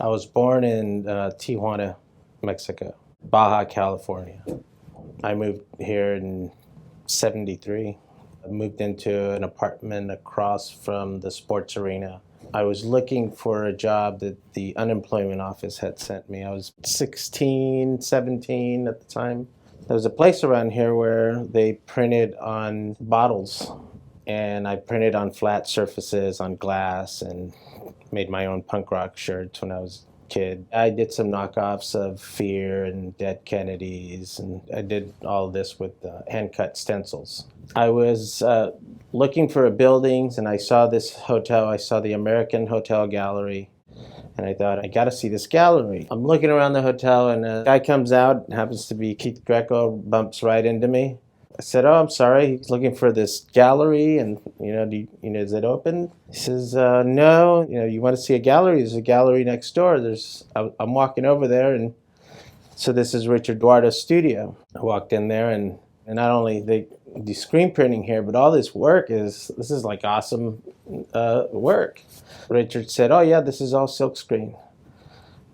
I was born in Tijuana, Mexico, Baja, California. I moved here in '73. I moved into an apartment across from the sports arena. I was looking for a job that the unemployment office had sent me. I was 16, 17 at the time. There was a place around here where they printed on bottles, and I printed on flat surfaces, on glass, and made my own punk rock shirts when I was a kid. I did some knockoffs of Fear and Dead Kennedys, and I did all of this with hand-cut stencils. I was looking for buildings, and I saw this hotel. I saw the American Hotel Gallery, and I thought, I got to see this gallery. I'm looking around the hotel, and a guy comes out, happens to be Keith Greco, bumps right into me. I said, "Oh, I'm sorry. He's looking for this gallery, and is it open?" He says, "No. You want to see a gallery? There's a gallery next door. I'm walking over there, and so this is Richard Duardo's studio." I walked in there, and not only they do screen printing here, but all this this is like awesome work. Richard said, "Oh yeah, this is all silkscreen."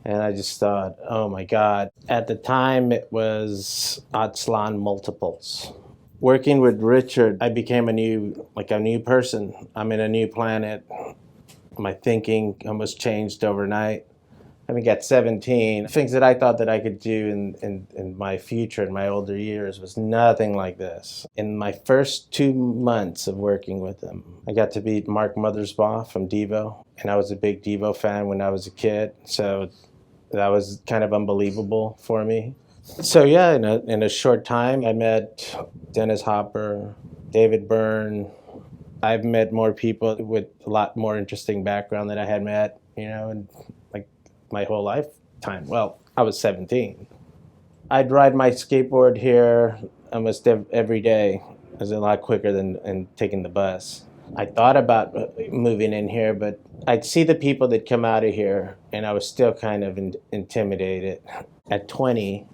And I just thought, oh my God. At the time, it was Atslon multiples. Working with Richard, I became a new person. I'm in a new planet. My thinking almost changed overnight. I got 17. Things that I thought that I could do in my future, in my older years, was nothing like this. In my first 2 months of working with him, I got to meet Mark Mothersbaugh from Devo, and I was a big Devo fan when I was a kid, so that was kind of unbelievable for me. So yeah, in a short time, I met Dennis Hopper, David Byrne. I've met more people with a lot more interesting background than I had met, in like my whole lifetime. Well, I was 17. I'd ride my skateboard here almost every day. It was a lot quicker than taking the bus. I thought about moving in here, but I'd see the people that come out of here, and I was still kind of intimidated. At 20,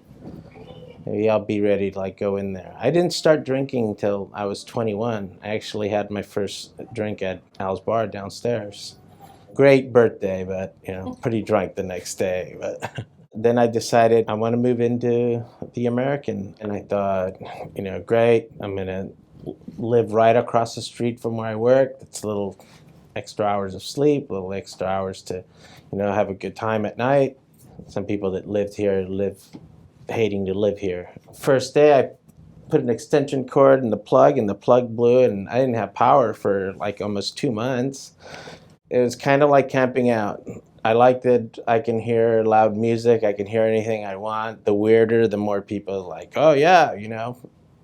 maybe I'll be ready to go in there. I didn't start drinking until I was 21. I actually had my first drink at Al's Bar downstairs. Great birthday, but pretty drunk the next day. But then I decided I want to move into the American, and I thought, great, I'm gonna live right across the street from where I work. It's a little extra hours of sleep, a little extra hours to, have a good time at night. Some people that lived here live hating to live here. First day, I put an extension cord in the plug, and the plug blew, and I didn't have power for almost 2 months. It was kind of like camping out. I like that I can hear loud music. I can hear anything I want. The weirder, the more people are like, oh yeah,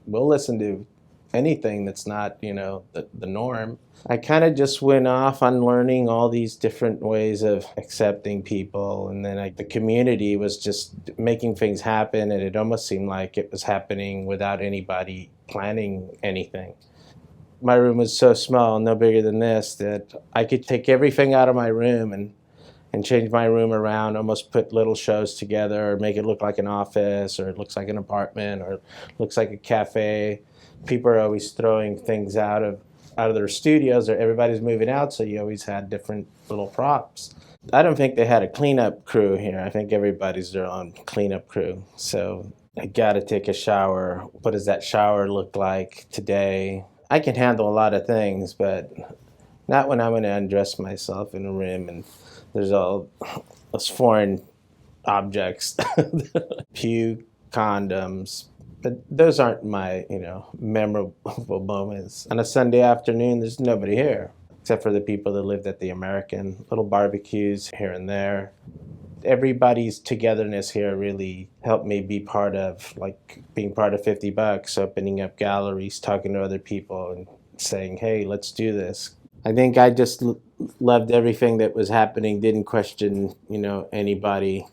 we'll listen to anything that's not, the norm. I kind of just went off on learning all these different ways of accepting people, and then the community was just making things happen, and it almost seemed like it was happening without anybody planning anything. My room was so small, no bigger than this, that I could take everything out of my room and change my room around, almost put little shows together, or make it look like an office, or it looks like an apartment, or it looks like a cafe. People are always throwing things out of their studios, or everybody's moving out, so you always had different little props. I don't think they had a cleanup crew here. I think everybody's their own cleanup crew. So I gotta take a shower. What does that shower look like today? I can handle a lot of things, but not when I'm gonna undress myself in a room and there's all those foreign objects, puke, condoms. But those aren't my, memorable moments. On a Sunday afternoon, there's nobody here, except for the people that lived at the American. Little barbecues here and there. Everybody's togetherness here really helped me be part of, being part of 50 Bucks, opening up galleries, talking to other people, and saying, hey, let's do this. I think I just loved everything that was happening, didn't question, anybody.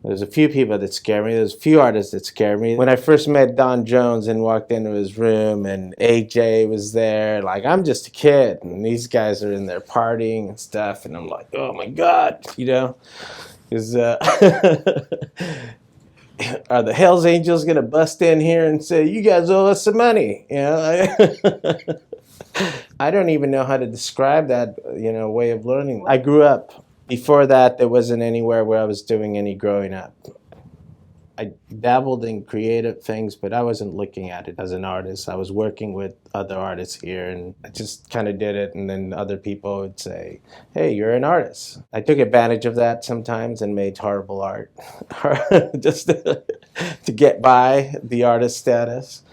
There's a few people that scare me. There's a few artists that scare me. When I first met Don Jones and walked into his room, and AJ was there, I'm just a kid, and these guys are in there partying and stuff, and I'm like, oh my God, is are the Hells Angels gonna bust in here and say, you guys owe us some money? I don't even know how to describe that, way of learning. I grew up Before that, there wasn't anywhere where I was doing any growing up. I dabbled in creative things, but I wasn't looking at it as an artist. I was working with other artists here, and I just kind of did it, and then other people would say, hey, you're an artist. I took advantage of that sometimes and made horrible art just to get by the artist status.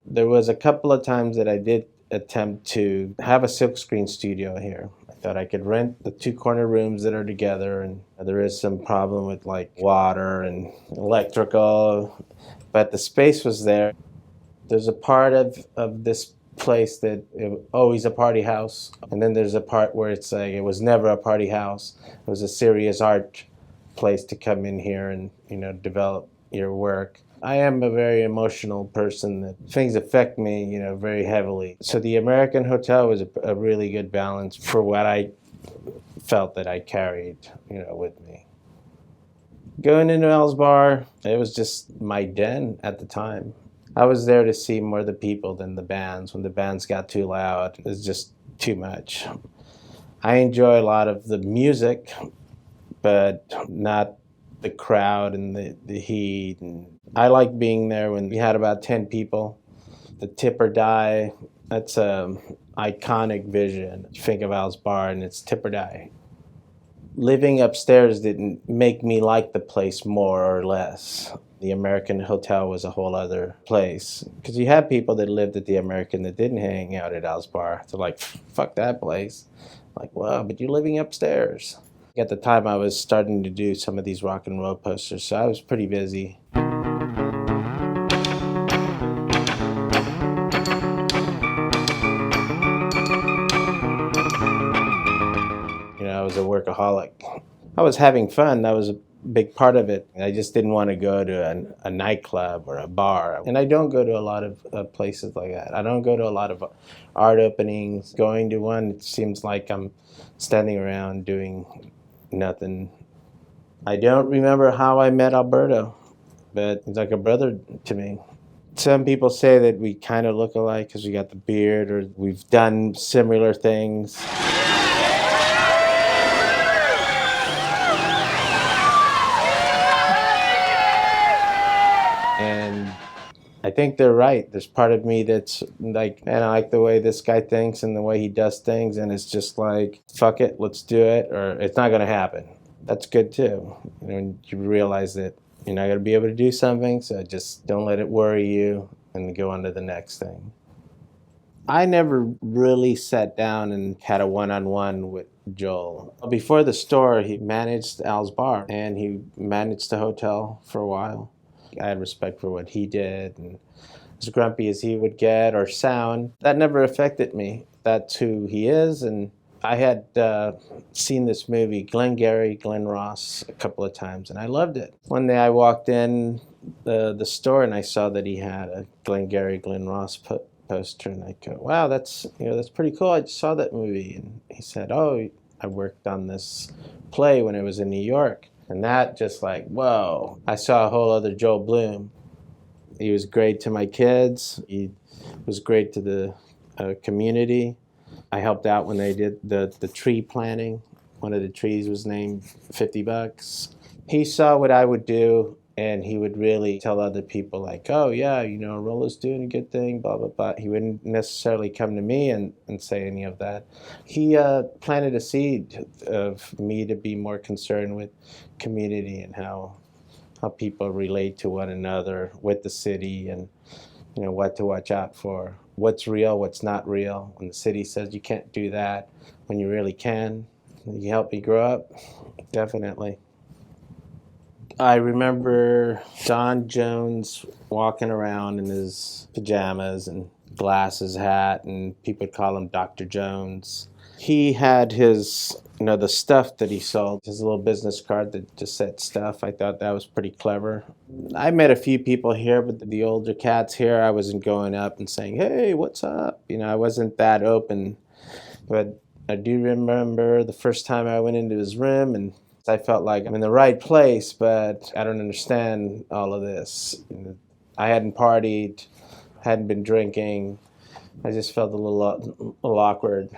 There was a couple of times that I did attempt to have a Silkscreen studio here. I thought I could rent the two corner rooms that are together, and there is some problem with like water and electrical, but the space was there. There's a part of this place that it always a party house, and then there's a part where it's like it was never a party house. It was a serious art place to come in here and develop your work. I am a very emotional person that things affect me, very heavily. So the American Hotel was a really good balance for what I felt that I carried, with me. Going into Al's Bar, it was just my den at the time. I was there to see more the people than the bands. When the bands got too loud, it was just too much. I enjoy a lot of the music, but not the crowd and the heat. And I like being there when we had about 10 people. The tip or die, that's an iconic vision. You think of Al's Bar and it's tip or die. Living upstairs didn't make me like the place more or less. The American Hotel was a whole other place. Because you had people that lived at the American that didn't hang out at Al's Bar. They're like, fuck that place. Like, well, but you're living upstairs. At the time, I was starting to do some of these rock and roll posters, so I was pretty busy. I was a workaholic. I was having fun. That was a big part of it. I just didn't want to go to a nightclub or a bar. And I don't go to a lot of places like that. I don't go to a lot of art openings. Going to one, it seems like I'm standing around doing nothing. I don't remember how I met Alberto, but he's like a brother to me. Some people say that we kind of look alike because we got the beard or we've done similar things. And I think they're right. There's part of me that's like, man, I like the way this guy thinks and the way he does things, and it's just like, fuck it, let's do it, or it's not going to happen. That's good too. You realize that you're not going to be able to do something, so just don't let it worry you and go on to the next thing. I never really sat down and had a one-on-one with Joel. Before the store, he managed Al's Bar, and he managed the hotel for a while. I had respect for what he did, and as grumpy as he would get or sound, that never affected me. That's who he is, and I had seen this movie, Glen Ross, a couple of times, and I loved it. One day I walked in the store, and I saw that he had a Glen Ross poster, and I go, wow, that's pretty cool. I just saw that movie. And he said, oh, I worked on this play when I was in New York. And that just like, whoa, I saw a whole other Joel Bloom. He was great to my kids. He was great to the community. I helped out when they did the tree planting. One of the trees was named $50. He saw what I would do, and he would really tell other people like, oh yeah, Rolo's doing a good thing, blah, blah, blah. He wouldn't necessarily come to me and say any of that. He planted a seed of me to be more concerned with community and how people relate to one another with the city, and what to watch out for, what's real, what's not real. When the city says you can't do that, when you really can. You help me grow up? Definitely. I remember John Jones walking around in his pajamas and glasses, hat, and people would call him Dr. Jones. He had his, the stuff that he sold, his little business card that just said stuff. I thought that was pretty clever. I met a few people here, but the older cats here, I wasn't going up and saying, hey, what's up? I wasn't that open. But I do remember the first time I went into his room, and I felt like I'm in the right place, but I don't understand all of this. I hadn't partied, hadn't been drinking. I just felt a little awkward,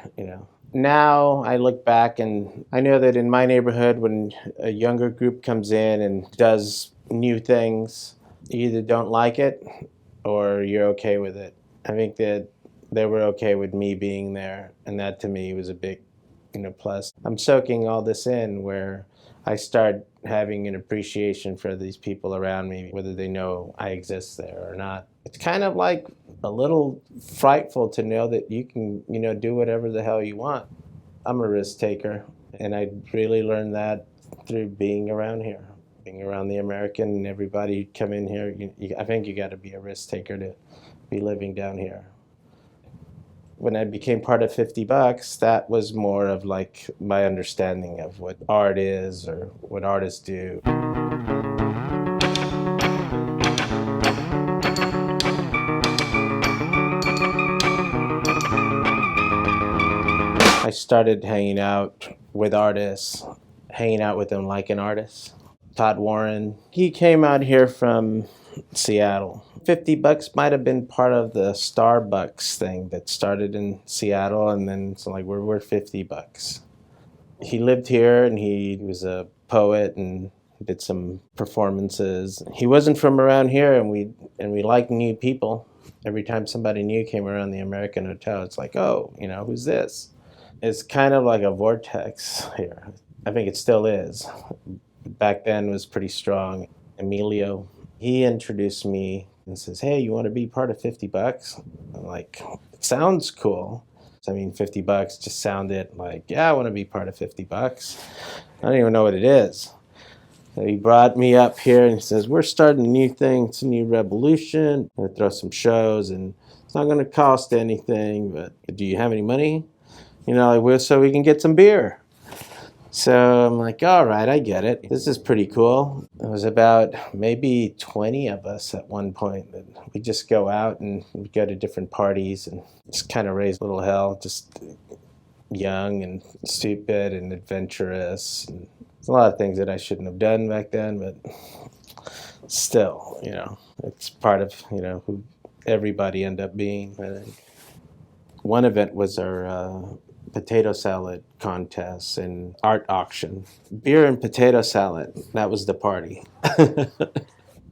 Now I look back and I know that in my neighborhood, when a younger group comes in and does new things, you either don't like it or you're okay with it. I think that they were okay with me being there, and that to me was a big, plus. I'm soaking all this in where I start having an appreciation for these people around me, whether they know I exist there or not. It's kind of like a little frightful to know that you can, do whatever the hell you want. I'm a risk taker, and I really learned that through being around here, being around the American and everybody come in here. I think you got to be a risk taker to be living down here. When I became part of 50 Bucks, that was more of like my understanding of what art is or what artists do. I started hanging out with artists, hanging out with them like an artist. Todd Warren, he came out here from Seattle. 50 Bucks might have been part of the Starbucks thing that started in Seattle, and then it's like we're 50 Bucks. He lived here and he was a poet and did some performances. He wasn't from around here, and we liked new people. Every time somebody new came around the American Hotel, it's like, oh, who's this? It's kind of like a vortex here. I think it still is. Back then it was pretty strong. Emilio, he introduced me and says, hey, you want to be part of 50 Bucks? I'm like, it sounds cool. 50 Bucks just sounded like, yeah, I want to be part of 50 Bucks. I don't even know what it is. So he brought me up here and he says, we're starting a new thing. It's a new revolution. I'm going to throw some shows and it's not going to cost anything, but do you have any money? So we can get some beer. So I'm like, all right, I get it. This is pretty cool. It was about maybe 20 of us at one point. We just go out and we go to different parties and just kind of raise little hell, just young and stupid and adventurous. And there's a lot of things that I shouldn't have done back then, but still, it's part of, who everybody ended up being. One event was our potato salad contest and art auction. Beer and potato salad, that was the party.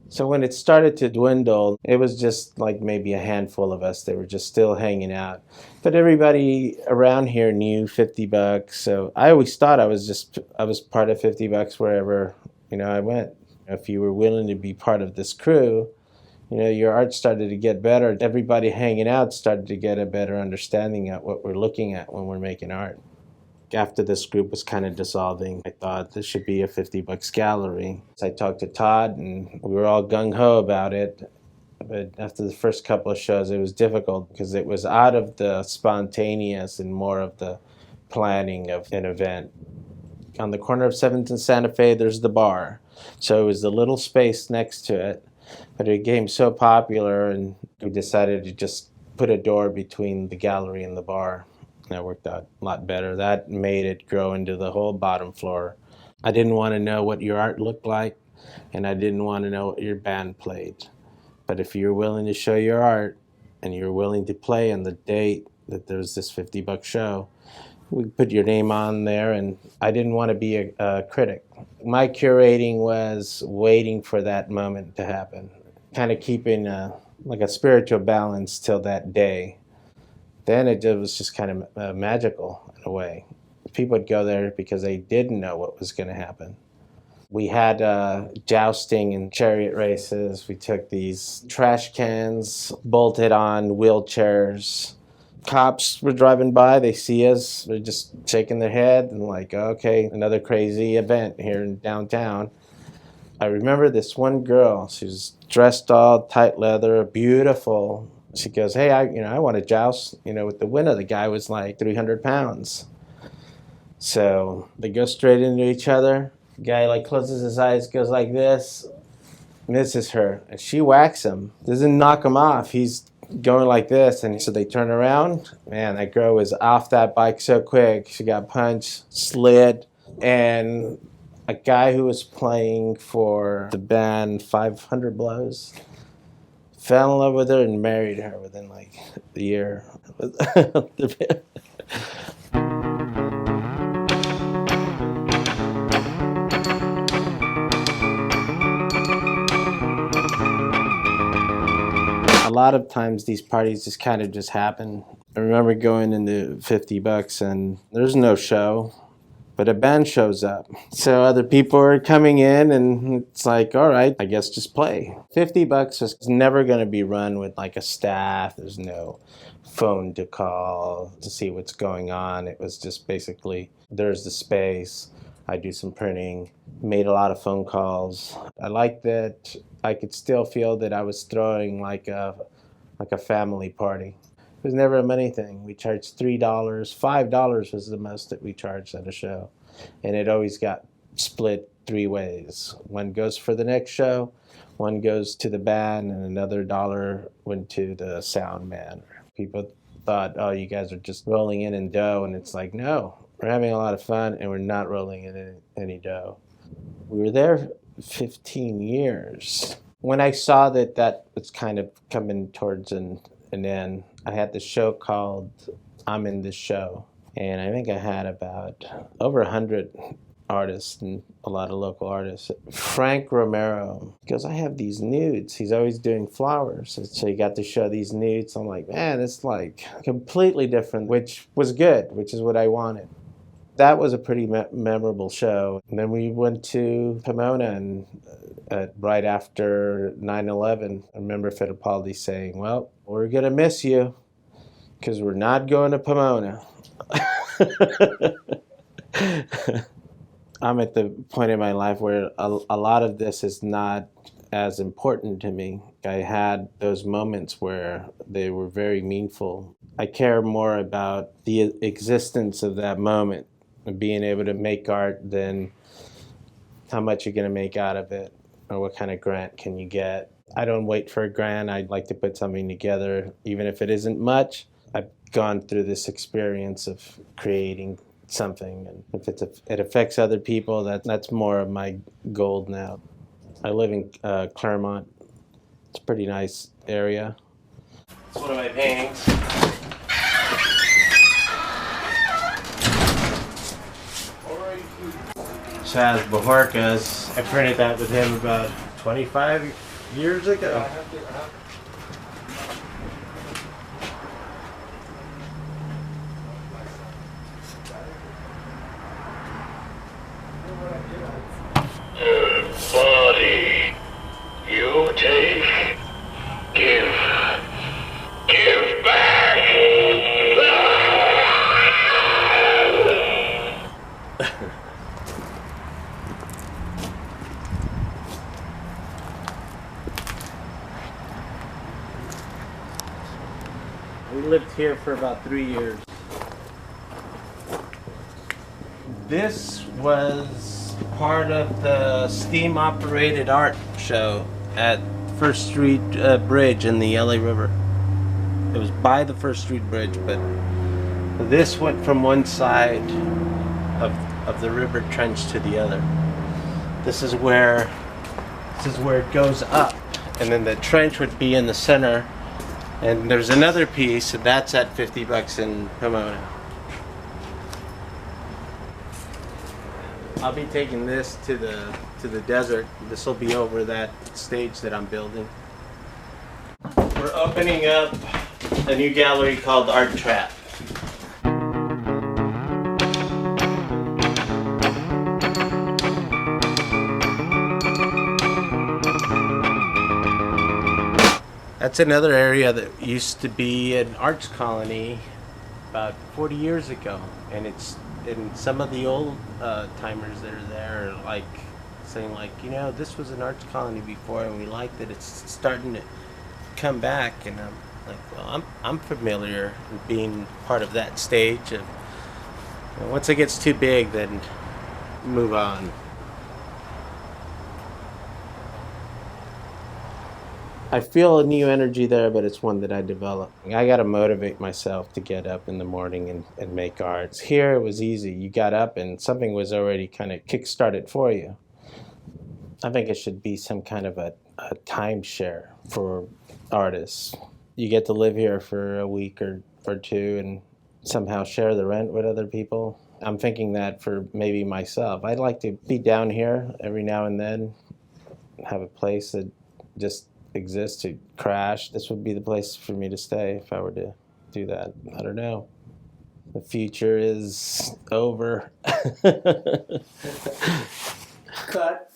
So when it started to dwindle, it was just like maybe a handful of us. They were just still hanging out. But everybody around here knew 50 Bucks. So I always thought I was part of 50 Bucks wherever, I went. If you were willing to be part of this crew, your art started to get better. Everybody hanging out started to get a better understanding of what we're looking at when we're making art. After this group was kind of dissolving, I thought this should be a 50 Bucks gallery. So I talked to Todd and we were all gung-ho about it. But after the first couple of shows, it was difficult because it was out of the spontaneous and more of the planning of an event. On the corner of 7th and Santa Fe, there's the bar. So it was the little space next to it. But it became so popular, and we decided to just put a door between the gallery and the bar. That worked out a lot better. That made it grow into the whole bottom floor. I didn't want to know what your art looked like, and I didn't want to know what your band played. But if you're willing to show your art, and you're willing to play on the date that there was this 50 Buck show, we put your name on there, and I didn't want to be a critic. My curating was waiting for that moment to happen, kind of keeping like a spiritual balance till that day. Then it was just kind of magical in a way. People would go there because they didn't know what was going to happen. We had jousting and chariot races. We took these trash cans, bolted on wheelchairs. Cops were driving by, they see us, they're just shaking their head and like, okay, another crazy event here in downtown. I remember this one girl, she was dressed all tight leather, beautiful. She goes, hey, I want to joust, with the winner. The guy was like 300 pounds. So they go straight into each other. The guy like closes his eyes, goes like this, misses her, and she whacks him. Doesn't knock him off. He's going like this, and so they turn around. Man, that girl was off that bike so quick. She got punched, slid, and a guy who was playing for the band 500 Blows fell in love with her and married her within like a year. lot of times these parties just kind of just happen. I remember going into $50 and there's no show, but a band shows up. So other people are coming in and it's like, all right, I guess just play. $50 is never going to be run with like a staff. There's no phone to call to see what's going on. It was just basically, there's the space. I do some printing, made a lot of phone calls. I liked that I could still feel that I was throwing like a family party. It was never a money thing. We charged $3, $5 was the most that we charged at a show. And it always got split 3 ways. One goes for the next show, one goes to the band, and another $1 went to the sound man. People thought, oh, you guys are just rolling in dough. And it's like, no, we're having a lot of fun and we're not rolling in any dough. We were there 15 years. When I saw that that was kind of coming towards an end, I had this show called I'm in This Show. And I think I had about over 100 artists and a lot of local artists. Frank Romero goes, I have these nudes. He's always doing flowers. So he got to show these nudes. I'm like, man, it's like completely different, which was good, which is what I wanted. That was a pretty memorable show. And then we went to Pomona and right after 9/11, I remember Fittipaldi saying, well, we're going to miss you because we're not going to Pomona. I'm at the point in my life where a lot of this is not as important to me. I had those moments where they were very meaningful. I care more about the existence of that moment and being able to make art than how much you're going to make out of it or what kind of grant can you get. I don't wait for a grant. I'd like to put something together, even if it isn't much. I've gone through this experience of creating something, and if it affects other people, that's more of my goal now. I live in Claremont. It's a pretty nice area. It's one of my paintings. Chaz Bajorkas. I printed that with him about 25 years ago. Body, you take, give back. We lived here for about 3 years. This was part of the steam-operated art show at First Street Bridge in the LA River. It was by the First Street Bridge, but this went from one side of the river trench to the other. This is where it goes up, and then the trench would be in the center. And there's another piece, and that's at $50 in Pomona. I'll be taking this to the desert. This will be over that stage that I'm building. We're opening up a new gallery called ArtTrap. That's another area that used to be an arts colony about 40 years ago, and some of the old timers that are there are like saying like, you know, this was an arts colony before and we like that it's starting to come back. And I'm like, well, I'm familiar with being part of that stage of, you know, once it gets too big, then move on. I feel a new energy there, but it's one that I develop. I got to motivate myself to get up in the morning and make art. Here it was easy. You got up and something was already kind of kick-started for you. I think it should be some kind of a timeshare for artists. You get to live here for a week or two and somehow share the rent with other people. I'm thinking that for maybe myself. I'd like to be down here every now and then, have a place that just exist to crash, this would be the place for me to stay if I were to do that. I don't know. The future is over. Cut.